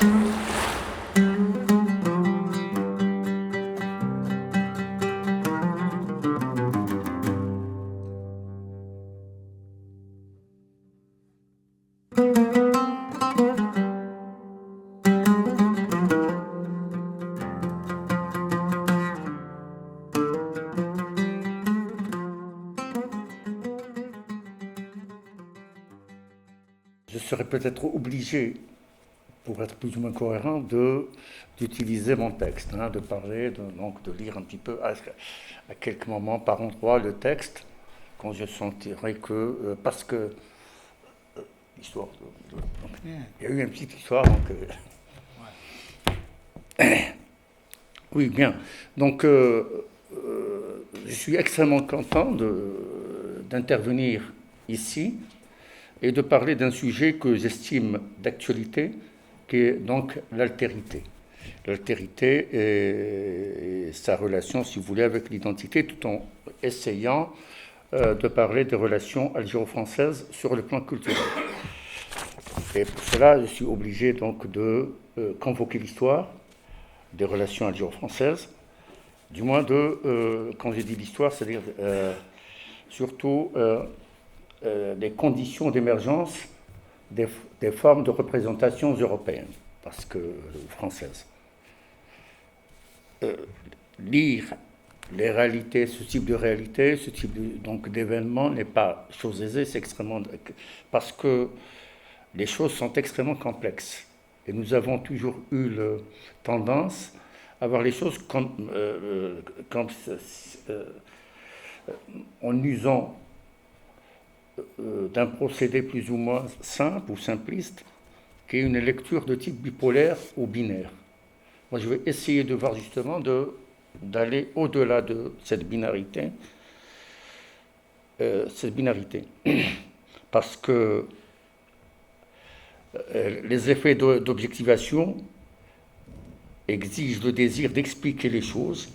Je serais peut-être obligé, pour être plus ou moins cohérent, d'utiliser mon texte, de parler, donc de lire un petit peu à quelques moments par endroit le texte, quand je sentirai que, parce que l'histoire, il y a eu une petite histoire, donc oui, bien. Donc, je suis extrêmement content d'intervenir ici et de parler d'un sujet que j'estime d'actualité, qui est donc l'altérité. L'altérité et sa relation, si vous voulez, avec l'identité, tout en essayant de parler des relations algéro-françaises sur le plan culturel. Et pour cela, je suis obligé donc de convoquer l'histoire des relations algéro-françaises, du moins quand je dis l'histoire, c'est-à-dire surtout les conditions d'émergence des formes de représentation européennes, parce que françaises. Lire les réalités, ce type de réalité, ce type donc d'événement n'est pas chose aisée, c'est extrêmement parce que les choses sont extrêmement complexes et nous avons toujours eu tendance à voir les choses en usant d'un procédé plus ou moins simple ou simpliste, qui est une lecture de type bipolaire ou binaire. Moi, je vais essayer de voir justement d'aller au-delà de cette binarité, parce que les effets d'objectivation exigent le désir d'expliquer les choses,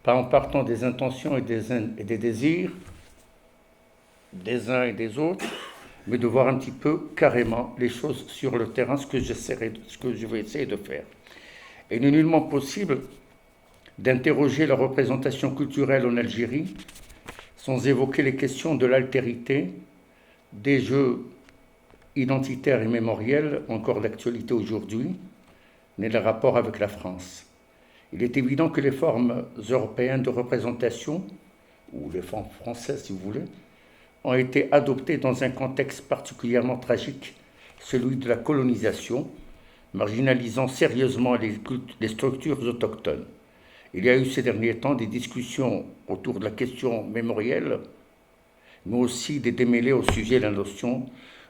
pas en partant des intentions et des désirs des uns et des autres, mais de voir un petit peu carrément les choses sur le terrain, ce que je vais essayer de faire. Et il n'est nullement possible d'interroger la représentation culturelle en Algérie sans évoquer les questions de l'altérité, des jeux identitaires et mémoriels, encore d'actualité aujourd'hui, mais le rapport avec la France. Il est évident que les formes européennes de représentation, ou les formes françaises si vous voulez, ont été adoptées dans un contexte particulièrement tragique, celui de la colonisation, marginalisant sérieusement les structures autochtones. Il y a eu ces derniers temps des discussions autour de la question mémorielle, mais aussi des démêlés au sujet de la notion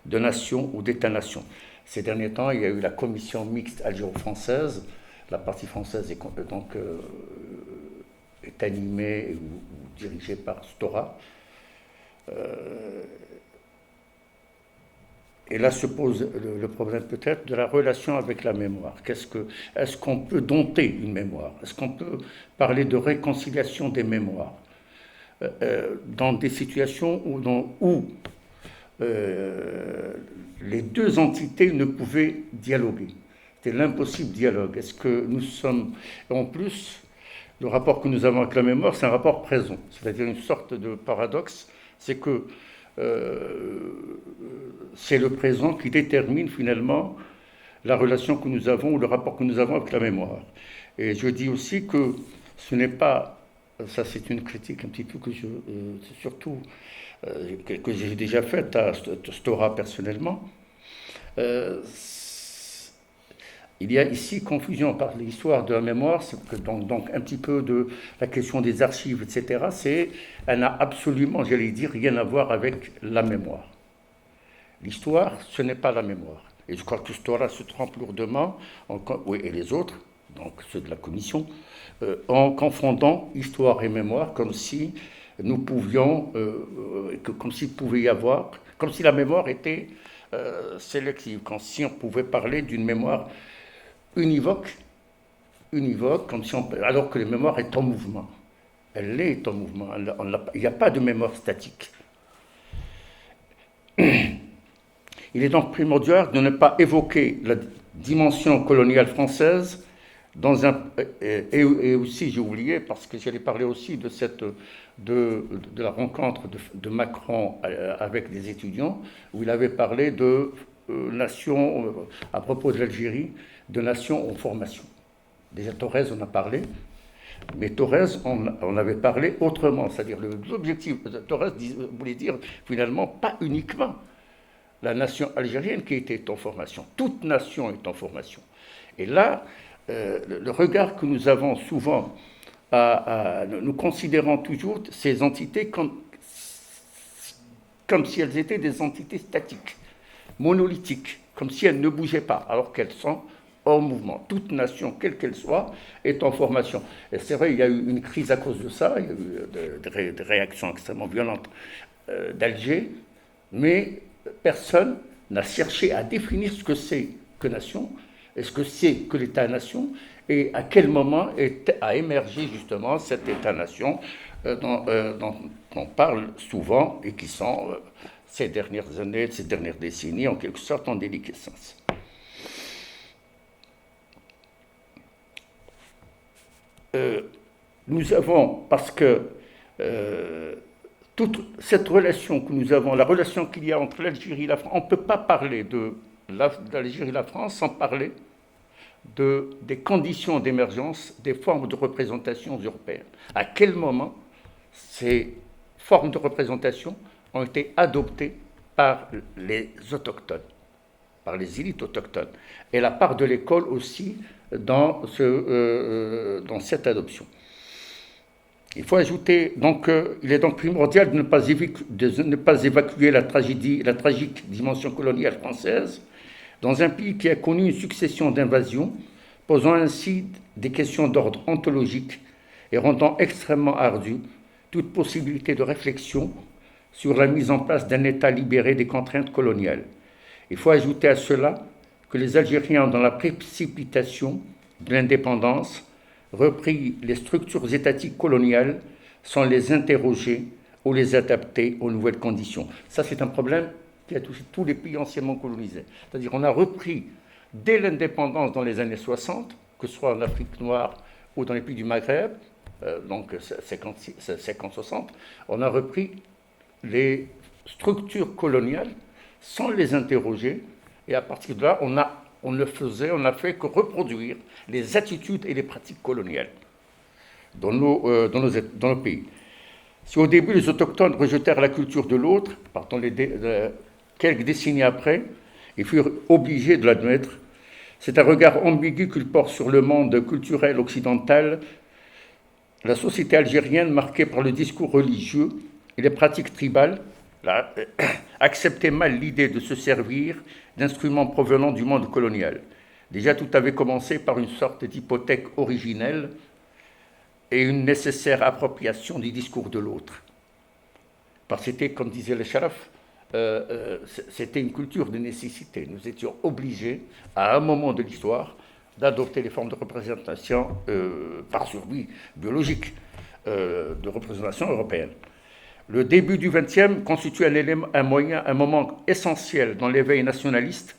de nation ou d'État-nation. Ces derniers temps, il y a eu la commission mixte algéro-française. La partie française est animée ou dirigée par Stora. Et là se pose le problème peut-être de la relation avec la mémoire. Est-ce qu'on peut dompter une mémoire? Est-ce qu'on peut parler de réconciliation des mémoires dans des situations où les deux entités ne pouvaient dialoguer? C'était l'impossible dialogue. Est-ce que nous sommes... En plus, le rapport que nous avons avec la mémoire, c'est un rapport présent, c'est-à-dire une sorte de paradoxe. C'est que c'est le présent qui détermine finalement la relation que nous avons ou le rapport que nous avons avec la mémoire. Et je dis aussi que ce n'est pas, ça c'est une critique un petit peu que que j'ai déjà faite à Stora personnellement. Il y a ici confusion par l'histoire de la mémoire, donc un petit peu de la question des archives, etc. Elle n'a absolument, j'allais dire, rien à voir avec la mémoire. L'histoire, ce n'est pas la mémoire. Et je crois que Stora se trompe lourdement, et les autres, donc ceux de la commission, en confondant histoire et mémoire, comme si nous pouvions, comme s'il pouvait y avoir, comme si la mémoire était sélective, comme si on pouvait parler d'une mémoire univoque, comme si alors que la mémoire est en mouvement. Elle est en mouvement. Il n'y a pas de mémoire statique. Il est donc primordial de ne pas évoquer dimension coloniale française, et aussi j'ai oublié, parce que j'allais parler aussi de la rencontre de Macron avec des étudiants, où il avait parlé de nation, à propos de l'Algérie, de nation en formation. Déjà Thorez en a parlé, mais Thorez on avait parlé autrement, c'est-à-dire l'objectif de Thorez voulait dire finalement pas uniquement la nation algérienne qui était en formation, toute nation est en formation. Et là, le regard que nous avons souvent, nous considérons toujours ces entités comme si elles étaient des entités statiques, monolithiques, comme si elles ne bougeaient pas, alors qu'elles sont hors mouvement. Toute nation, quelle qu'elle soit, est en formation. Et c'est vrai, il y a eu une crise à cause de ça, il y a eu des réactions extrêmement violentes d'Alger, mais personne n'a cherché à définir ce que c'est que nation, et ce que c'est que l'État-nation, et à quel moment a émergé justement cet État-nation dont on parle souvent et qui sont, ces dernières années, ces dernières décennies, en quelque sorte en déliquescence. Nous avons, parce que toute cette relation que nous avons, la relation qu'il y a entre l'Algérie et la France, on ne peut pas parler de l'Algérie et la France sans parler des conditions d'émergence des formes de représentation européennes. À quel moment ces formes de représentation ont été adoptées par les autochtones, par les élites autochtones, et la part de l'école aussi dans cette adoption. Il faut ajouter, donc, il est donc primordial de ne pas évacuer la tragique dimension coloniale française dans un pays qui a connu une succession d'invasions, posant ainsi des questions d'ordre ontologique et rendant extrêmement ardue toute possibilité de réflexion sur la mise en place d'un État libéré des contraintes coloniales. Il faut ajouter à cela que les Algériens, dans la précipitation de l'indépendance, repris les structures étatiques coloniales sans les interroger ou les adapter aux nouvelles conditions. Ça, c'est un problème qui a touché tous les pays anciennement colonisés. C'est-à-dire qu'on a repris, dès l'indépendance dans les années 60, que ce soit en Afrique noire ou dans les pays du Maghreb, donc 50-60, on a repris les structures coloniales sans les interroger, et à partir de là, on n'a fait que reproduire les attitudes et les pratiques coloniales dans nos pays. Si au début les autochtones rejetèrent la culture de l'autre, quelques décennies après, ils furent obligés de l'admettre. C'est un regard ambigu qu'ils portent sur le monde culturel occidental. La société algérienne, marquée par le discours religieux et les pratiques tribales, acceptait mal l'idée de se servir d'instruments provenant du monde colonial. Déjà, tout avait commencé par une sorte d'hypothèque originelle et une nécessaire appropriation du discours de l'autre. Parce que c'était, comme disait le Sharaf, c'était une culture de nécessité. Nous étions obligés, à un moment de l'histoire, d'adopter les formes de représentation par survie biologique, de représentation européenne. Le début du XXe constitue un moment essentiel dans l'éveil nationaliste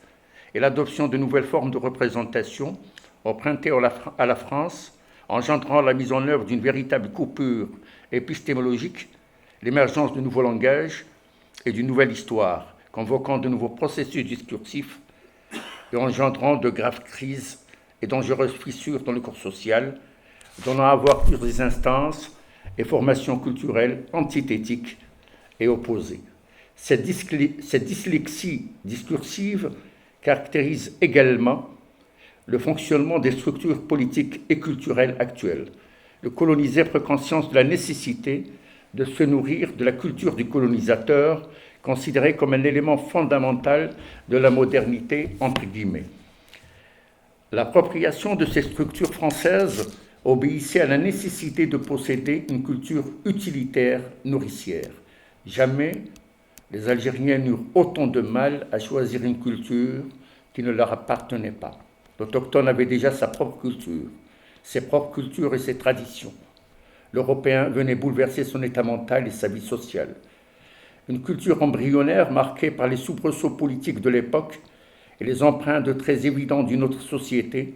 et l'adoption de nouvelles formes de représentation empruntées à la France, engendrant la mise en œuvre d'une véritable coupure épistémologique, l'émergence de nouveaux langages et d'une nouvelle histoire, convoquant de nouveaux processus discursifs et engendrant de graves crises et dangereuses fissures dans le corps social, donnant à voir plusieurs instances et formations culturelles antithétiques et opposées. Cette dyslexie discursive caractérise également le fonctionnement des structures politiques et culturelles actuelles. Le colonisé prend conscience de la nécessité de se nourrir de la culture du colonisateur, considérée comme un élément fondamental de la modernité, entre guillemets. L'appropriation de ces structures françaises obéissait à la nécessité de posséder une culture utilitaire nourricière. Jamais les Algériens n'eurent autant de mal à choisir une culture qui ne leur appartenait pas. L'Autochtone avait déjà sa propre culture, ses propres cultures et ses traditions. L'Européen venait bouleverser son état mental et sa vie sociale. Une culture embryonnaire marquée par les soubresauts politiques de l'époque et les empreintes de traits évidents d'une autre société,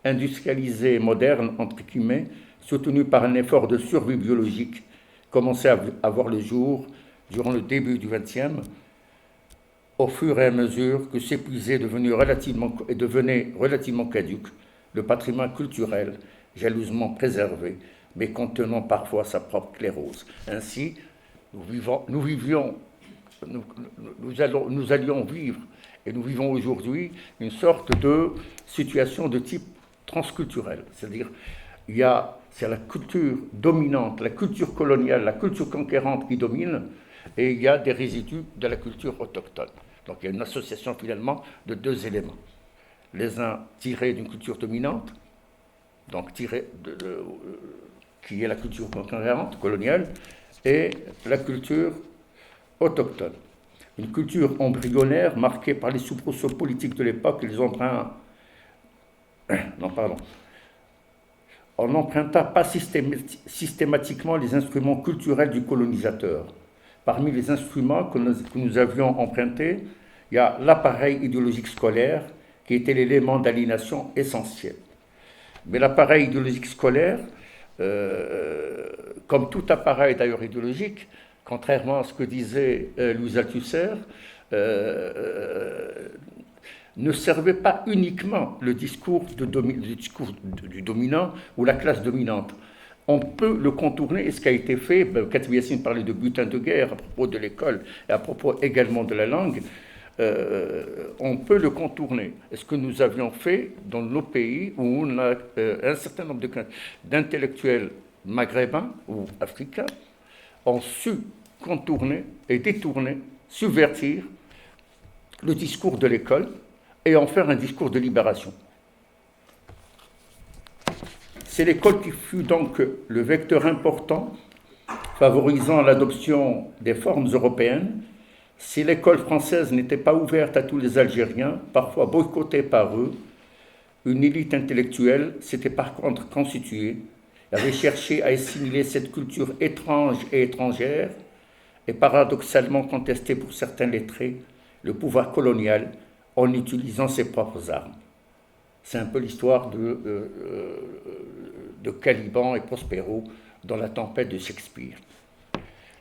industrialisée et moderne, entre guillemets, soutenue par un effort de survie biologique, commençait à voir le jour durant le début du XXe, au fur et à mesure que s'épuisait et devenait relativement caduque le patrimoine culturel jalousement préservé, mais contenant parfois sa propre clérose. Ainsi, nous allions vivre, et nous vivons aujourd'hui, une sorte de situation de type transculturel. C'est-à-dire, c'est la culture dominante, la culture coloniale, la culture conquérante qui domine, et il y a des résidus de la culture autochtone. Donc il y a une association finalement de deux éléments. Les uns tirés d'une culture dominante, donc qui est la culture conquérante, coloniale, et la culture autochtone. Une culture embryonnaire marquée par les soubresauts politiques de l'époque et les emprunts. Non, pardon. On n'emprunta pas systématiquement les instruments culturels du colonisateur. Parmi les instruments que nous avions empruntés, il y a l'appareil idéologique scolaire, qui était l'élément d'aliénation essentiel. Mais l'appareil idéologique scolaire, comme tout appareil d'ailleurs idéologique, contrairement à ce que disait Louis Althusser, ne servait pas uniquement le discours du dominant ou la classe dominante. On peut le contourner, et ce qui a été fait, Khatib Yassine parlait de butin de guerre à propos de l'école et à propos également de la langue, on peut le contourner. Et ce que nous avions fait dans nos pays où on a un certain nombre d'intellectuels maghrébins ou africains ont su contourner et détourner, subvertir le discours de l'école et en faire un discours de libération. C'est l'école qui fut donc le vecteur important favorisant l'adoption des formes européennes. Si l'école française n'était pas ouverte à tous les Algériens, parfois boycottée par eux, une élite intellectuelle s'était par contre constituée, avait cherché à assimiler cette culture étrange et étrangère, et paradoxalement contesté pour certains lettrés le pouvoir colonial en utilisant ses propres armes. C'est un peu l'histoire de Caliban et Prospero dans La tempête de Shakespeare.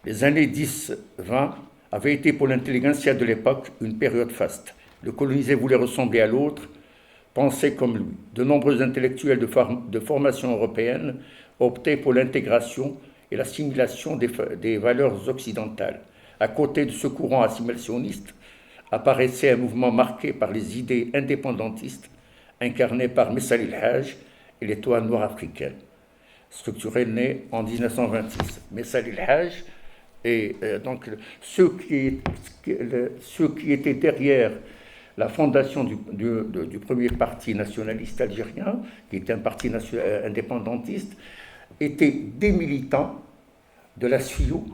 Les années 10-20 avaient été pour l'intelligentsia de l'époque une période faste. Le colonisé voulait ressembler à l'autre, penser comme lui. De nombreux intellectuels de formation européenne optaient pour l'intégration et l'assimilation des valeurs occidentales. À côté de ce courant assimilationniste, apparaissait un mouvement marqué par les idées indépendantistes incarnées par Messa el-Haj et l'étoile noire africaine, structurée née en 1926. Messa el-Haj et donc ceux qui étaient derrière la fondation du premier parti nationaliste algérien, qui était un parti indépendantiste, étaient des militants de la SFIO,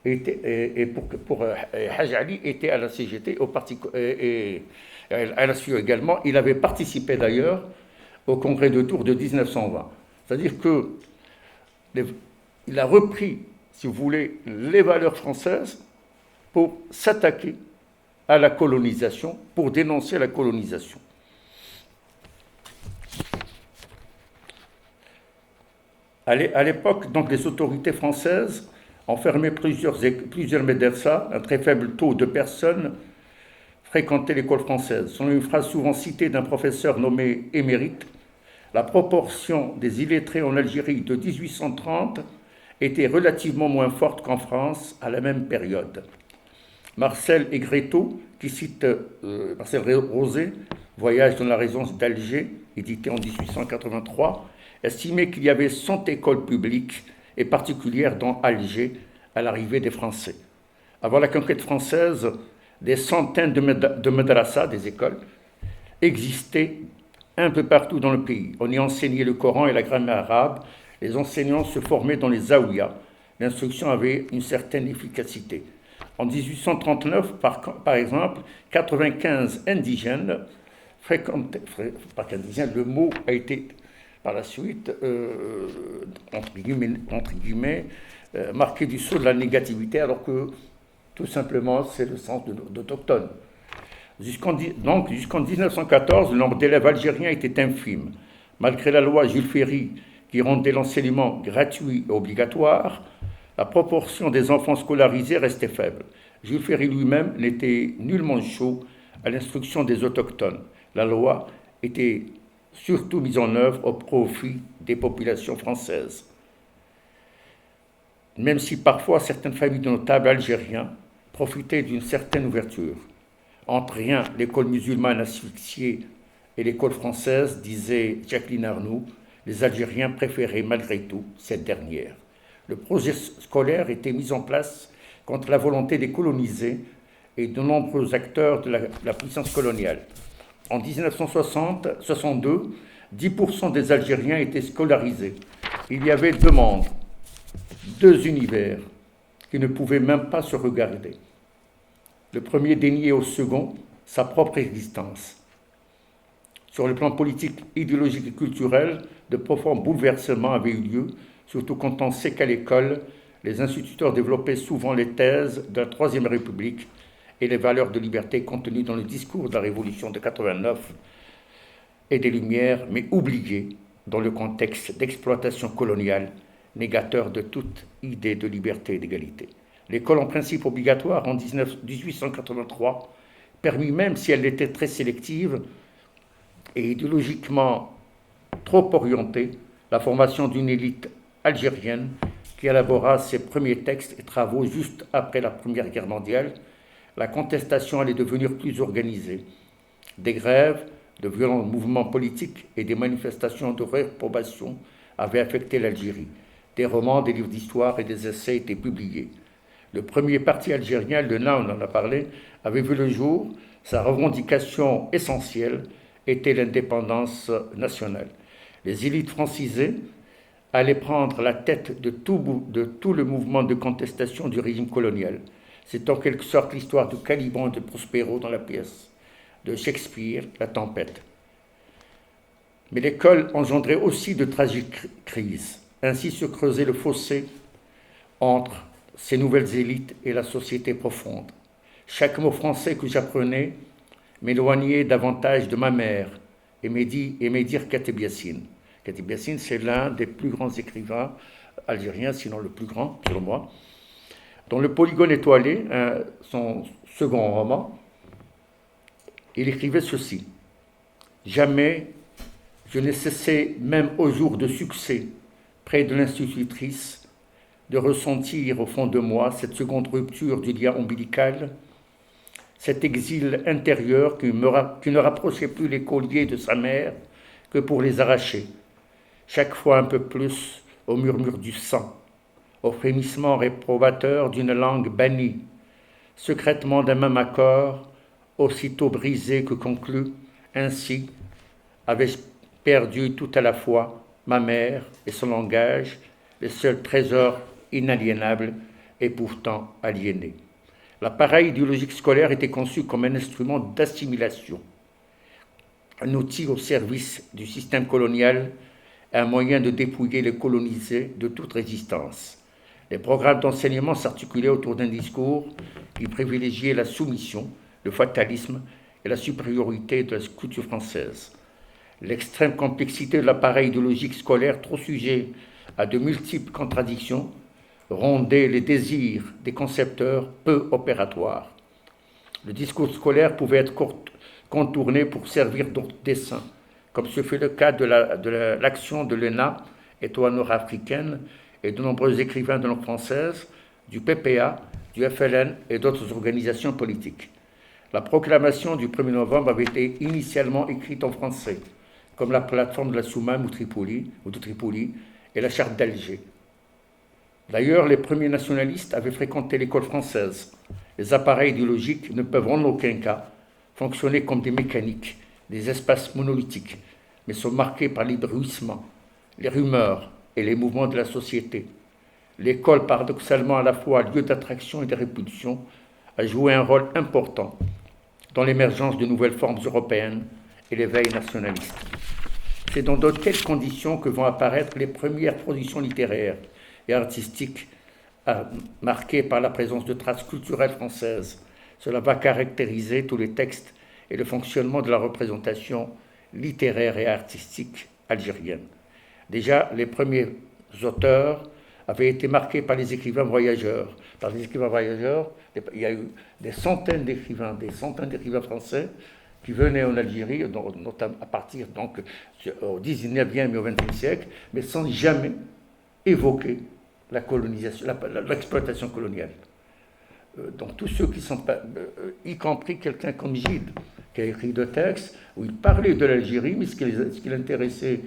et pour Haj Ali était à la CGT, au parti, et à la SFIO également. Il avait participé d'ailleurs au congrès de Tours de 1920. C'est-à-dire qu'il a repris, si vous voulez, les valeurs françaises pour s'attaquer à la colonisation, pour dénoncer la colonisation. À l'époque, donc, les autorités françaises enfermaient plusieurs médecins, un très faible taux de personnes fréquentaient l'école française. Selon une phrase souvent citée d'un professeur nommé Émérite, la proportion des illettrés en Algérie de 1830 était relativement moins forte qu'en France à la même période. Marcel Aigretto, qui cite Marcel Rosé, Voyage dans la résidence d'Alger, édité en 1883, estimait qu'il y avait 100 écoles publiques et particulières dans Alger à l'arrivée des Français. Avant la conquête française, des centaines de madrasas, des écoles, existaient un peu partout dans le pays. On y enseignait le Coran et la grammaire arabe. Les enseignants se formaient dans les zaouïas. L'instruction avait une certaine efficacité. En 1839, par exemple, 95 indigènes fréquentaient, le mot a été par la suite, entre guillemets marqué du sceau de la négativité, alors que tout simplement c'est le sens d'autochtone. Donc, jusqu'en 1914, le nombre d'élèves algériens était infime. Malgré la loi Jules Ferry qui rendait l'enseignement gratuit et obligatoire, la proportion des enfants scolarisés restait faible. Jules Ferry lui-même n'était nullement chaud à l'instruction des autochtones. La loi était surtout mise en œuvre au profit des populations françaises. Même si parfois certaines familles de notables algériens profitaient d'une certaine ouverture. Entre rien, l'école musulmane asphyxiée et l'école française, disait Jacqueline Arnoux, les Algériens préféraient malgré tout cette dernière. Le projet scolaire était mis en place contre la volonté des colonisés et de nombreux acteurs de la puissance coloniale. En 1962, 10% des Algériens étaient scolarisés. Il y avait deux mondes, deux univers qui ne pouvaient même pas se regarder. Le premier déniait au second sa propre existence. Sur le plan politique, idéologique et culturel, de profonds bouleversements avaient eu lieu, surtout quand on sait qu'à l'école, les instituteurs développaient souvent les thèses de la Troisième République et les valeurs de liberté contenues dans le discours de la Révolution de 89 et des Lumières, mais oubliées dans le contexte d'exploitation coloniale, négateur de toute idée de liberté et d'égalité. L'école en principe obligatoire en 1883 permit, même si elle était très sélective et idéologiquement trop orientée, la formation d'une élite algérienne qui élabora ses premiers textes et travaux juste après la Première Guerre mondiale. La contestation allait devenir plus organisée. Des grèves, de violents mouvements politiques et des manifestations de réprobation avaient affecté l'Algérie. Des romans, des livres d'histoire et des essais étaient publiés. Le premier parti algérien, le NA, on en a parlé, avait vu le jour. Sa revendication essentielle était l'indépendance nationale. Les élites francisées allaient prendre la tête de tout le mouvement de contestation du régime colonial. C'est en quelque sorte l'histoire de Caliban et de Prospero dans la pièce de Shakespeare, La Tempête. Mais l'école engendrait aussi de tragiques crises. Ainsi se creusait le fossé entre ces nouvelles élites et la société profonde. Chaque mot français que j'apprenais m'éloignait davantage de ma mère et m'aidir Kateb Yassine. Kateb Yassine, c'est l'un des plus grands écrivains algériens, sinon le plus grand, selon moi. Dans Le Polygone étoilé, son second roman, il écrivait ceci. « Jamais je n'ai cessé, même au jour de succès, près de l'institutrice, de ressentir au fond de moi cette seconde rupture du lien ombilical, cet exil intérieur qui ne rapprochait plus les colliers de sa mère que pour les arracher, chaque fois un peu plus au murmure du sang, au frémissement réprobateur d'une langue bannie, secrètement d'un même accord, aussitôt brisé que conclu, ainsi avait perdu tout à la fois ma mère et son langage, le seul trésor inaliénable et pourtant aliéné. L'appareil idéologique scolaire était conçu comme un instrument d'assimilation, un outil au service du système colonial, un moyen de dépouiller les colonisés de toute résistance. Les programmes d'enseignement s'articulaient autour d'un discours qui privilégiait la soumission, le fatalisme et la supériorité de la culture française. L'extrême complexité de l'appareil idéologique scolaire, trop sujet à de multiples contradictions, rendait les désirs des concepteurs peu opératoires. Le discours scolaire pouvait être contourné pour servir d'autres desseins, comme ce fut le cas de l'action de l'ENA, Étoile nord-africaine, et de nombreux écrivains de langue française, du PPA, du FLN et d'autres organisations politiques. La proclamation du 1er novembre avait été initialement écrite en français, comme la plateforme de la Soumam ou de Tripoli et la charte d'Alger. D'ailleurs, les premiers nationalistes avaient fréquenté l'école française. Les appareils idéologiques ne peuvent en aucun cas fonctionner comme des mécaniques, des espaces monolithiques, mais sont marqués par les bruissements, les rumeurs et les mouvements de la société. L'école, paradoxalement à la fois lieu d'attraction et de répulsion, a joué un rôle important dans l'émergence de nouvelles formes européennes et l'éveil nationaliste. C'est dans de telles conditions que vont apparaître les premières productions littéraires et artistiques marquées par la présence de traces culturelles françaises. Cela va caractériser tous les textes et le fonctionnement de la représentation littéraire et artistique algérienne. Déjà, les premiers auteurs avaient été marqués par les écrivains voyageurs. Par les écrivains voyageurs, il y a eu des centaines d'écrivains français qui venaient en Algérie, notamment à partir donc au 19e et au 20e siècle, mais sans jamais évoquer la colonisation, l'exploitation coloniale. Donc tous ceux qui sont, y compris quelqu'un comme Gide, qui a écrit deux textes où il parlait de l'Algérie, mais ce qui l'intéressait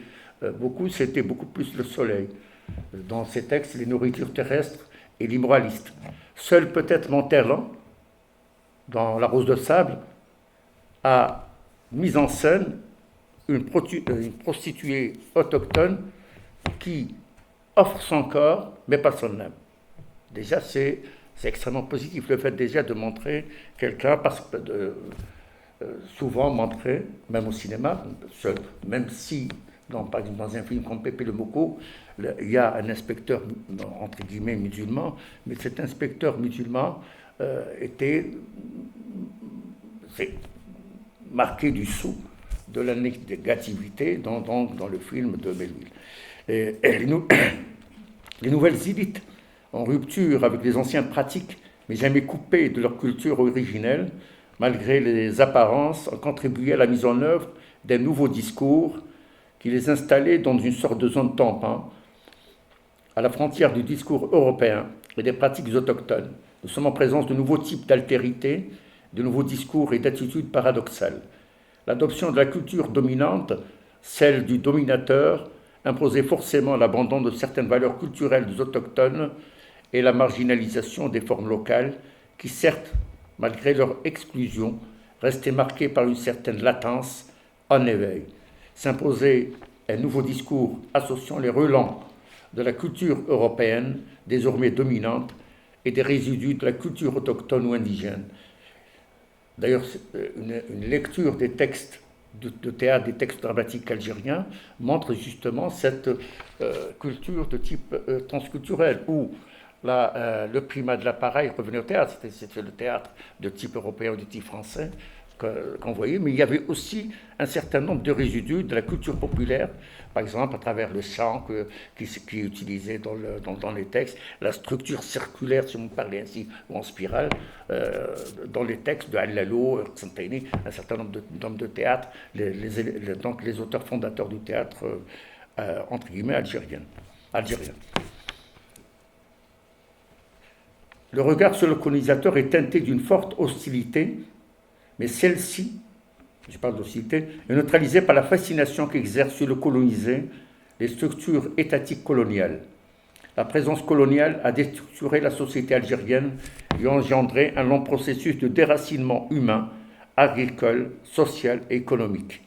beaucoup, c'était beaucoup plus le soleil. Dans ces textes, les nourritures terrestres et l'immoraliste. Seul peut-être Monterland, dans La Rose de Sable, a mis en scène une prostituée autochtone qui offre son corps, mais pas son âme. Déjà, c'est extrêmement positif, le fait déjà de montrer quelqu'un, parce que souvent montré, même au cinéma, même si, par exemple, dans un film comme Pépé le Moko, il y a un inspecteur, entre guillemets, musulman, mais cet inspecteur musulman était marqué du sceau de la négativité dans le film de Melville. Et les nouvelles élites, en rupture avec les anciennes pratiques, mais jamais coupées de leur culture originelle, malgré les apparences, ont contribué à la mise en œuvre d'un nouveau discours qui les installait dans une sorte de zone tampon, à la frontière du discours européen et des pratiques autochtones. Nous sommes en présence de nouveaux types d'altérité, de nouveaux discours et d'attitudes paradoxales. L'adoption de la culture dominante, celle du dominateur, imposait forcément l'abandon de certaines valeurs culturelles des autochtones et la marginalisation des formes locales qui, certes, malgré leur exclusion, restaient marquées par une certaine latence en éveil. S'imposait un nouveau discours associant les relents de la culture européenne, désormais dominante, et des résidus de la culture autochtone ou indigène. D'ailleurs, une lecture des textes de théâtre, des textes dramatiques algériens, montre justement cette culture de type transculturel, où le primat de l'appareil revenait au théâtre, c'était le théâtre de type européen ou de type français qu'on voyait, mais il y avait aussi un certain nombre de résidus de la culture populaire, par exemple à travers le chant qui est utilisé dans les textes, la structure circulaire, si on parlait ainsi, ou en spirale, dans les textes de Al-Lalo, Santaini, un certain nombre d'hommes de théâtre, donc les auteurs fondateurs du théâtre, entre guillemets, algérien. Le regard sur le colonisateur est teinté d'une forte hostilité, mais celle-ci, je parle d'hostilité, est neutralisée par la fascination qu'exercent sur le colonisé les structures étatiques coloniales. La présence coloniale a déstructuré la société algérienne et a engendré un long processus de déracinement humain, agricole, social et économique.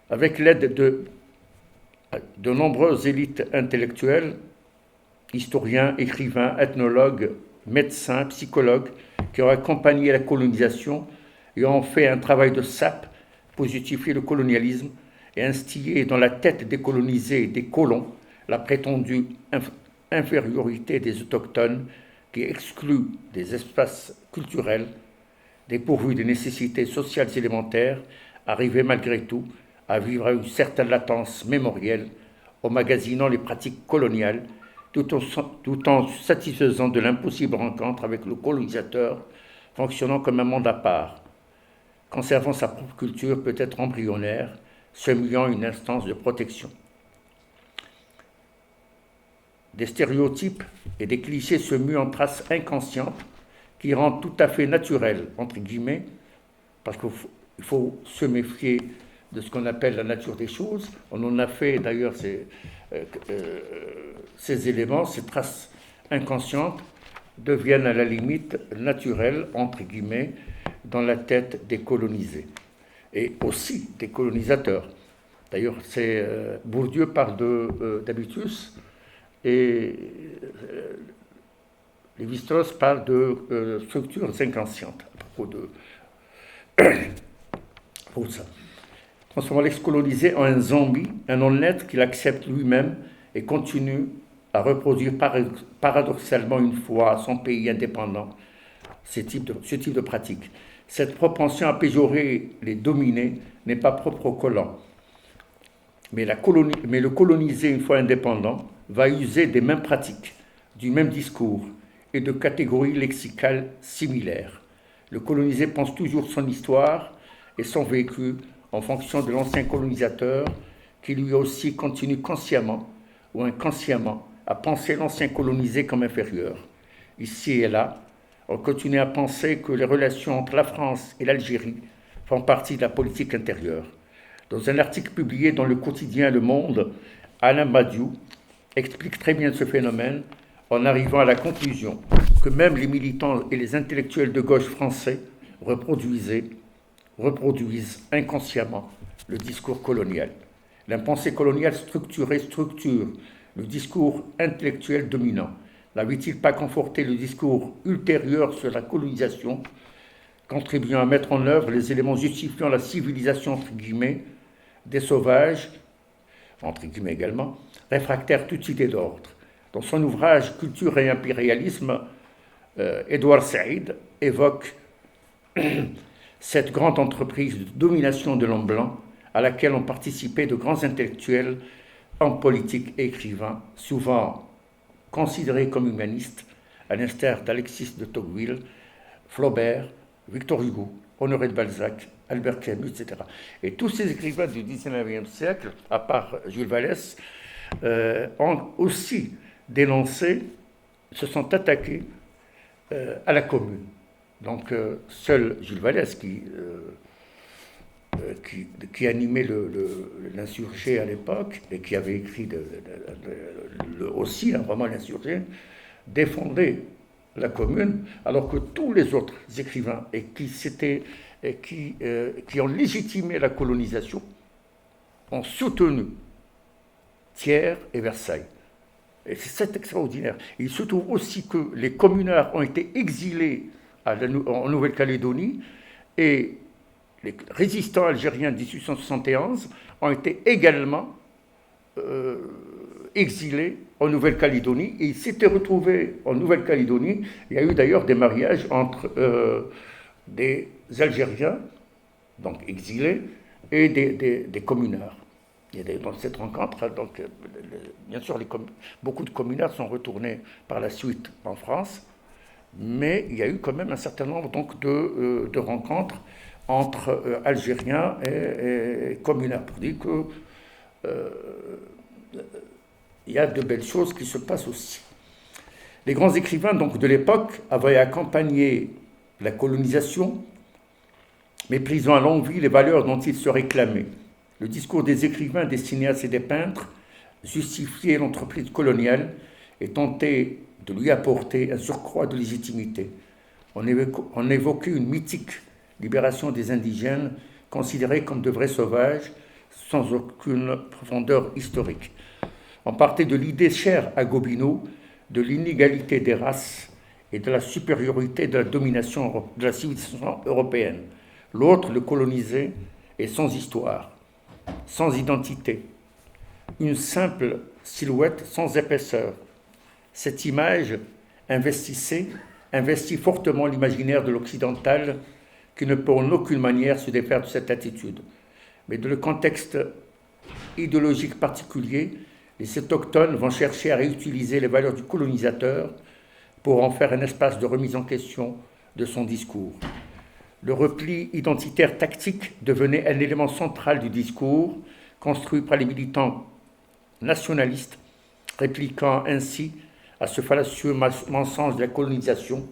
Avec l'aide de nombreuses élites intellectuelles, historiens, écrivains, ethnologues, médecins, psychologues, qui ont accompagné la colonisation et ont fait un travail de sape, positifié le colonialisme et instillé dans la tête des colonisés et des colons la prétendue infériorité des autochtones qui exclut des espaces culturels dépourvus des nécessités sociales élémentaires, arrivaient malgré tout à vivre à une certaine latence mémorielle, emmagasinant les pratiques coloniales, tout en satisfaisant de l'impossible rencontre avec le colonisateur, fonctionnant comme un monde à part, conservant sa propre culture peut-être embryonnaire, semulant une instance de protection. Des stéréotypes et des clichés se muent en traces inconscientes qui rendent tout à fait naturel, entre guillemets, parce qu'il faut se méfier de ce qu'on appelle la nature des choses. On en a fait d'ailleurs ces éléments, ces traces inconscientes deviennent à la limite naturelles, entre guillemets, dans la tête des colonisés et aussi des colonisateurs. D'ailleurs, Bourdieu parle d'habitus et Lévi-Strauss parle de structures inconscientes à propos pour ça. Transformant l'ex-colonisé en un zombie, un non-être qu'il accepte lui-même et continue à reproduire paradoxalement une fois à son pays indépendant ce type de pratique. Cette propension à péjorer les dominés n'est pas propre aux colons. Mais le colonisé, une fois indépendant, va user des mêmes pratiques, du même discours et de catégories lexicales similaires. Le colonisé pense toujours son histoire et son vécu en fonction de l'ancien colonisateur qui lui aussi continue consciemment ou inconsciemment à penser l'ancien colonisé comme inférieur. Ici et là, on continue à penser que les relations entre la France et l'Algérie font partie de la politique intérieure. Dans un article publié dans le quotidien Le Monde, Alain Badiou explique très bien ce phénomène en arrivant à la conclusion que même les militants et les intellectuels de gauche français reproduisent inconsciemment le discours colonial. La pensée coloniale structure le discours intellectuel dominant. N'avait-il pas conforté le discours ultérieur sur la colonisation, contribuant à mettre en œuvre les éléments justifiant la civilisation, entre guillemets, des sauvages, entre guillemets également, réfractaires toute idée d'ordre. Dans son ouvrage Culture et impérialisme, Édouard Saïd évoque cette grande entreprise de domination de l'homme blanc à laquelle ont participé de grands intellectuels, hommes politiques et écrivains, souvent considérés comme humanistes, à l'instar d'Alexis de Tocqueville, Flaubert, Victor Hugo, Honoré de Balzac, Albert Camus, etc. Et tous ces écrivains du XIXe siècle, à part Jules Vallès, ont aussi dénoncé, se sont attaqués à la commune. Donc seul Jules Vallès qui animait l'insurgé à l'époque et qui avait écrit aussi un roman L'insurgé, défendait la commune, alors que tous les autres écrivains qui ont légitimé la colonisation ont soutenu Thiers et Versailles. Et c'est extraordinaire. Il se trouve aussi que les communards ont été exilés en Nouvelle-Calédonie et les résistants algériens de 1871 ont été également exilés en Nouvelle-Calédonie et ils s'étaient retrouvés en Nouvelle-Calédonie. Il y a eu d'ailleurs des mariages entre des Algériens, donc exilés, et des communards. Et dans cette rencontre, donc, bien sûr, beaucoup de communards sont retournés par la suite en France, mais il y a eu quand même un certain nombre donc, de rencontres entre Algériens et communards, pour dire qu'il y a de belles choses qui se passent aussi. Les grands écrivains donc, de l'époque avaient accompagné la colonisation, méprisant à longue vie les valeurs dont ils se réclamaient. Le discours des écrivains, des cinéastes et des peintres justifiait l'entreprise coloniale et tentait de lui apporter un surcroît de légitimité. On évoquait une mythique libération des indigènes, considérés comme de vrais sauvages, sans aucune profondeur historique. On partait de l'idée chère à Gobineau de l'inégalité des races et de la supériorité de la domination de la civilisation européenne. L'autre, le colonisé, est sans histoire, sans identité, une simple silhouette sans épaisseur. Cette image investit fortement l'imaginaire de l'occidental qui ne peut en aucune manière se défaire de cette attitude. Mais dans le contexte idéologique particulier, les autochtones vont chercher à réutiliser les valeurs du colonisateur pour en faire un espace de remise en question de son discours. Le repli identitaire tactique devenait un élément central du discours construit par les militants nationalistes, répliquant ainsi à ce fallacieux mensonge de la colonisation,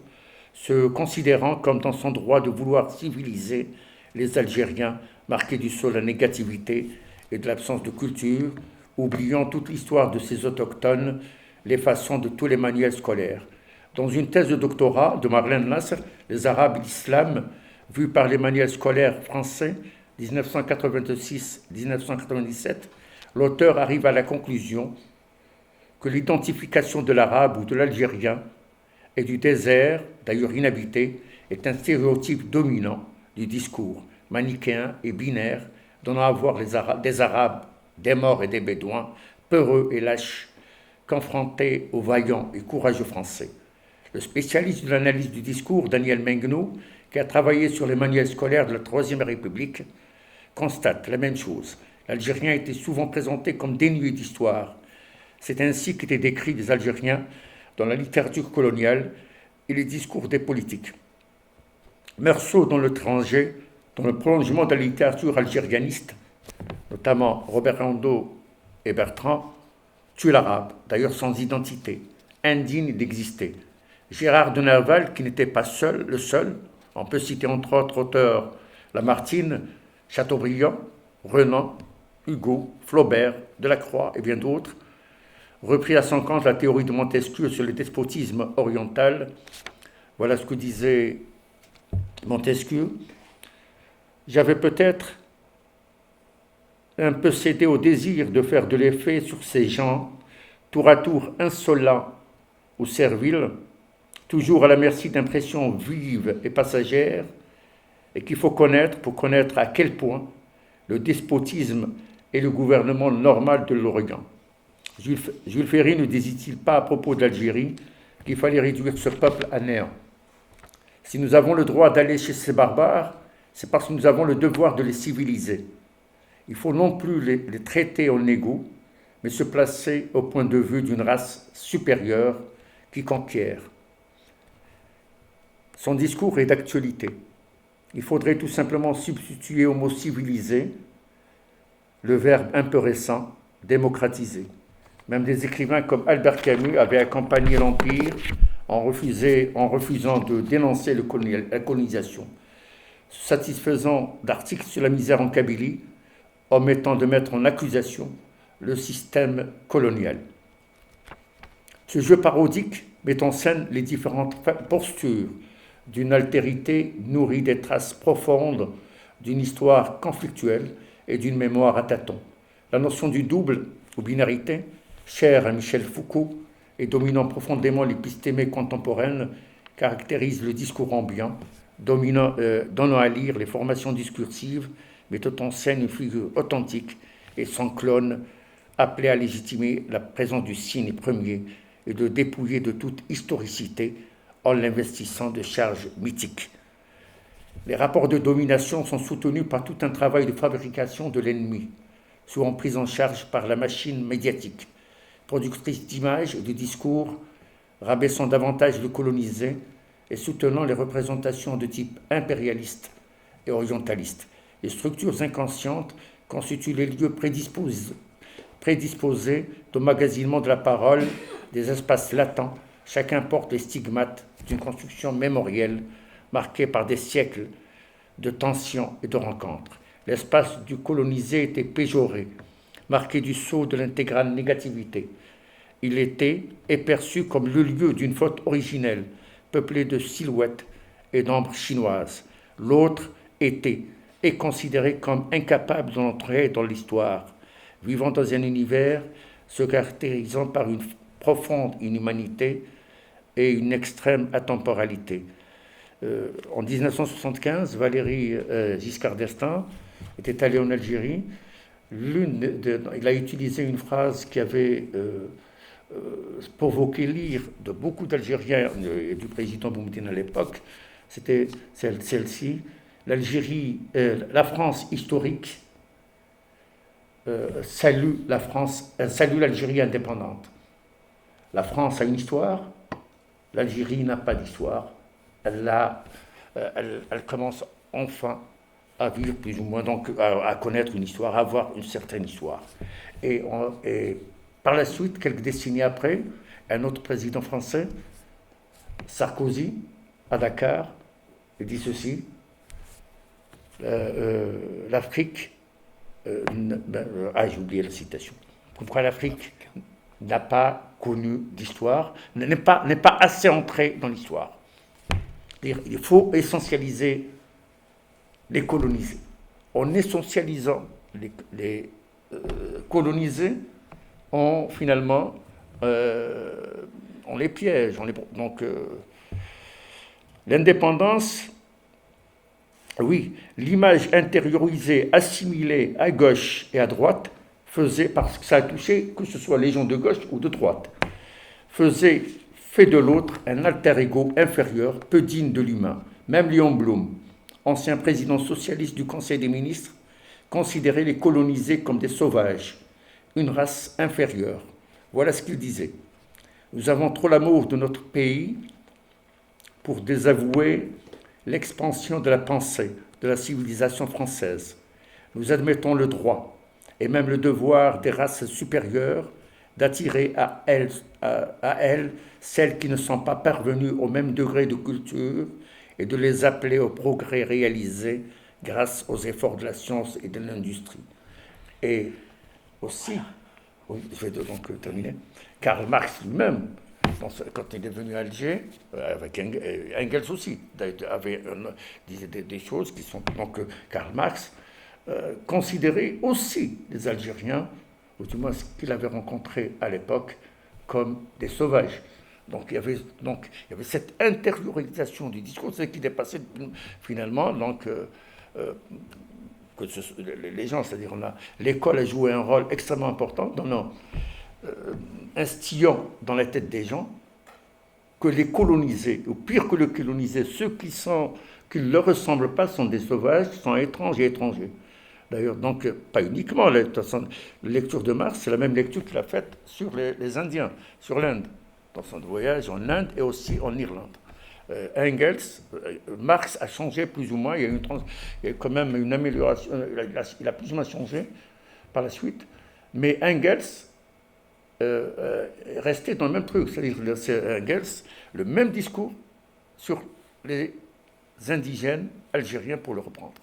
se considérant comme dans son droit de vouloir civiliser les Algériens marqués du sol de la négativité et de l'absence de culture, oubliant toute l'histoire de ces autochtones, l'effaçant de tous les manuels scolaires. Dans une thèse de doctorat de Marlène Nasser, Les Arabes et l'Islam, vue par les manuels scolaires français 1986-1997, l'auteur arrive à la conclusion que l'identification de l'arabe ou de l'algérien et du désert, d'ailleurs inhabité, est un stéréotype dominant du discours, manichéen et binaire, donnant à voir des Arabes, des Maures et des Bédouins, peureux et lâches, confrontés aux vaillants et courageux Français. Le spécialiste de l'analyse du discours, Daniel Mengno, qui a travaillé sur les manuels scolaires de la Troisième République, constate la même chose. L'Algérien était souvent présenté comme dénué d'histoire. C'est ainsi qu'étaient décrits les Algériens dans la littérature coloniale et les discours des politiques. Meursault dans l'étranger, dans le prolongement de la littérature algérianiste, notamment Robert Rondeau et Bertrand, tue l'arabe, d'ailleurs sans identité, indigne d'exister. Gérard de Nerval, qui n'était pas le seul, on peut citer entre autres auteurs Lamartine, Chateaubriand, Renan, Hugo, Flaubert, Delacroix et bien d'autres, reprit à son compte la théorie de Montesquieu sur le despotisme oriental. Voilà ce que disait Montesquieu. J'avais peut-être un peu cédé au désir de faire de l'effet sur ces gens, tour à tour insolents ou serviles, toujours à la merci d'impressions vives et passagères, et qu'il faut connaître pour connaître à quel point le despotisme est le gouvernement normal de l'Orient. Jules Ferry ne disait-il pas à propos de l'Algérie qu'il fallait réduire ce peuple à néant? Si nous avons le droit d'aller chez ces barbares, c'est parce que nous avons le devoir de les civiliser. Il faut non plus les traiter en égaux, mais se placer au point de vue d'une race supérieure qui conquiert. Son discours est d'actualité. Il faudrait tout simplement substituer au mot civilisé le verbe un peu récent, démocratiser. Même des écrivains comme Albert Camus avaient accompagné l'Empire en refusant de dénoncer la colonisation, satisfaisant d'articles sur la misère en Kabylie, omettant de mettre en accusation le système colonial. Ce jeu parodique met en scène les différentes postures d'une altérité nourrie des traces profondes d'une histoire conflictuelle et d'une mémoire à tâtons. La notion du double ou binarité, chère à Michel Foucault et dominant profondément l'épistémée contemporaine, caractérise le discours ambiant, donnant à lire les formations discursives, mettant en scène une figure authentique et sans clone, appelée à légitimer la présence du signe premier et de dépouiller de toute historicité en l'investissant de charges mythiques. Les rapports de domination sont soutenus par tout un travail de fabrication de l'ennemi, souvent pris en charge par la machine médiatique, productrice d'images et de discours, rabaissant davantage le colonisé et soutenant les représentations de type impérialiste et orientaliste. Les structures inconscientes constituent les lieux prédisposés d'emmagasinement de la parole, des espaces latents. Chacun porte les stigmates d'une construction mémorielle marquée par des siècles de tensions et de rencontres. L'espace du colonisé était péjoré, marqué du sceau de l'intégrale négativité. Il était et perçu comme le lieu d'une faute originelle, peuplée de silhouettes et d'ombres chinoises. L'autre était et considéré comme incapable d'entrer dans l'histoire, vivant dans un univers se caractérisant par une profonde inhumanité et une extrême atemporalité. En 1975, Valéry Giscard d'Estaing était allé en Algérie. Il a utilisé une phrase qui avait provoqué l'ire de beaucoup d'Algériens et du président Boumedienne à l'époque. C'était celle-ci. L'Algérie, la France historique salue l'Algérie indépendante. La France a une histoire, l'Algérie n'a pas d'histoire. Elle commence enfin à vivre plus ou moins, donc à connaître une histoire, à avoir une certaine histoire. Et par la suite, quelques décennies après, un autre président français, Sarkozy, à Dakar, dit ceci: l'Afrique, j'ai oublié la citation, pourquoi l'Afrique n'a pas connu d'histoire, n'est pas assez entrée dans l'histoire. Il faut essentialiser les colonisés. En essentialisant les colonisés, finalement, on les piège. Donc, l'indépendance, oui, l'image intériorisée, assimilée à gauche et à droite, faisait, parce que ça a touché que ce soit les gens de gauche ou de droite, faisait fait de l'autre un alter ego inférieur, peu digne de l'humain. Même Léon Blum, ancien président socialiste du Conseil des ministres, considérait les colonisés comme des sauvages, une race inférieure. Voilà ce qu'il disait. Nous avons trop l'amour de notre pays pour désavouer l'expansion de la pensée, de la civilisation française. Nous admettons le droit et même le devoir des races supérieures d'attirer à elles celles qui ne sont pas parvenues au même degré de culture et de les appeler au progrès réalisé grâce aux efforts de la science et de l'industrie. Et aussi, oui, je vais donc terminer, Karl Marx lui-même, quand il est venu à Alger, avec Engels aussi, disait des choses qui sont... Donc Karl Marx considérait aussi les Algériens, ou du moins ce qu'il avait rencontré à l'époque, comme des sauvages. Donc il y avait cette intériorisation du discours, c'est qui dépassait finalement que les gens, c'est-à-dire l'école a joué un rôle extrêmement important dans instillant dans la tête des gens que les colonisés, ou pire que les colonisés, ceux qui ne leur ressemblent pas sont des sauvages, sont étranges et étrangers. D'ailleurs, donc, pas uniquement, la lecture de Marx, c'est la même lecture qu'il a faite sur les Indiens, sur l'Inde, dans son voyage en Inde et aussi en Irlande. Marx a changé plus ou moins, il y a eu quand même une amélioration, il a plus ou moins changé par la suite, mais Engels est resté dans le même truc, c'est-à-dire Engels, le même discours sur les indigènes algériens, pour le reprendre.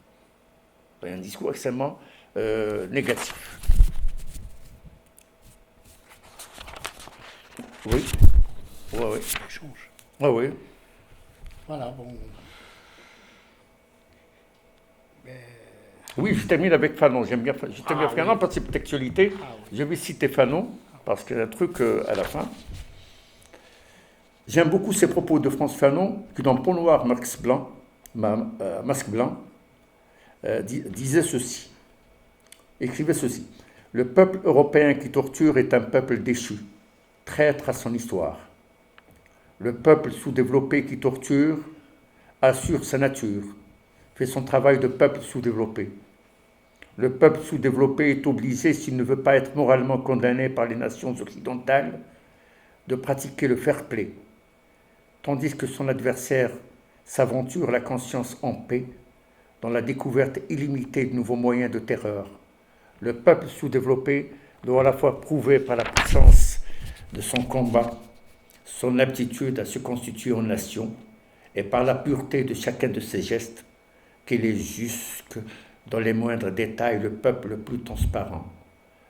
Un discours extrêmement négatif. Oui. Oui, oui. Ça change. Oui, oui. Voilà, bon. Mais... Oui, je termine avec Fanon. J'aime bien Fanon parce que c'est d'actualité. Oui. Je vais citer Fanon parce qu'il y a un truc à la fin. J'aime beaucoup ces propos de Frantz Fanon qui, dans Pont Noir, Masque Blanc, disait ceci, écrivait ceci. Le peuple européen qui torture est un peuple déchu, traître à son histoire. Le peuple sous-développé qui torture assure sa nature, fait son travail de peuple sous-développé. Le peuple sous-développé est obligé, s'il ne veut pas être moralement condamné par les nations occidentales, de pratiquer le fair-play, tandis que son adversaire s'aventure la conscience en paix dans la découverte illimitée de nouveaux moyens de terreur. Le peuple sous-développé doit à la fois prouver par la puissance de son combat son aptitude à se constituer en nation et par la pureté de chacun de ses gestes qu'il est jusque dans les moindres détails le peuple le plus transparent,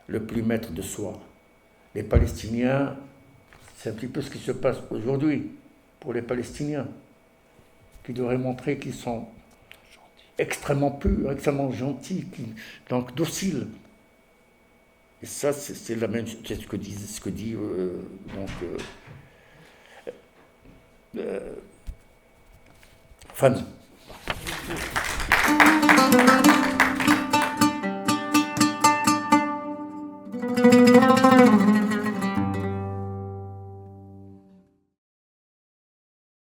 le plus maître de soi. Les Palestiniens, c'est un petit peu ce qui se passe aujourd'hui pour les Palestiniens, qui devraient montrer qu'ils sont extrêmement purs, extrêmement gentils, donc dociles. Et ça, c'est la même, c'est ce que dit Fanon.